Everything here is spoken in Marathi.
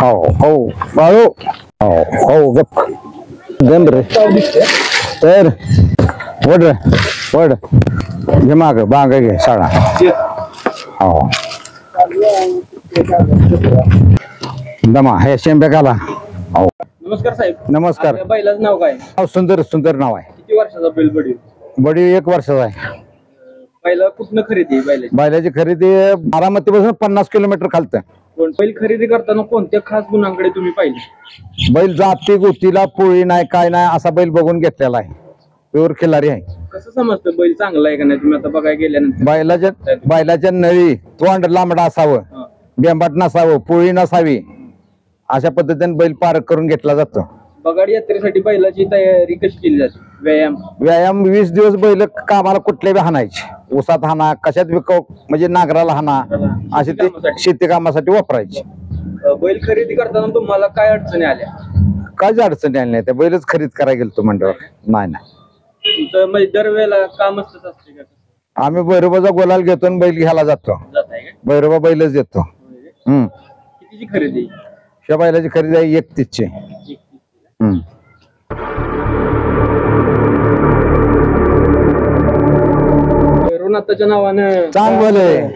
हो हो बाळू हो हो गप गंध रे तर वड रे वड घे माग बांग घे शाळा हो दमा हे शेंबे घाला हो नमस्कार साहेब. नमस्कार. आपल्या बैलाचं नाव काय? सुंदर सुंदर नाव आहे. किती वर्षाचा बैल बडी? बडी 1 वर्षाचा आहे. बैला कुठनं खरेदी बैलाची? बैलाची खरेदी बारामतीपासून 50 किलोमीटर खालतं. बैल खरेदी करताना कोणत्या खास गुणांकडे तुम्ही पाहिले? बैल जाती गोतीला पोळी नाही काय नाही असा बैल बघून घेतलेला आहे. प्युअर खिलारी आहे. कसं समजतं बैल चांगला आहे का नाही? तुम्ही आता बघायला गेल्यानंतर बैलाच्या नळी तोंड लांबडा असावं, बेंबाट नसावं, पोळी नसावी, अशा पद्धतीने बैल पार करून घेतला जातो. बगाड यात्रेसाठी बैलाची तयारी कशी केली जाते? व्यायाम 20 दिवस बैल कामाला कुठल्या बी हाणायचे, ऊसात हाना, कशात बी म्हणजे नांगराला हाना, असे ते शेती कामासाठी वापरायचे. बैल खरेदी करताना तुम्हाला काय अडचणी आल्या? काहीच अडचणी आली नाही. त्या बैलच खरेदी करायला गेलो म्हणल्यावर नाही नाही तुमचं म्हणजे दरवेळेला कामच तसं असते का? आम्ही भैरोबाचा गोलाल घेतो आणि बैल घ्यायला जातो. भैरोबा बैलच देतो. कितीची खरेदी? त्या बैलाची खरेदी आहे 31 ची. भैरवनाथाच्या नावानं चांगलं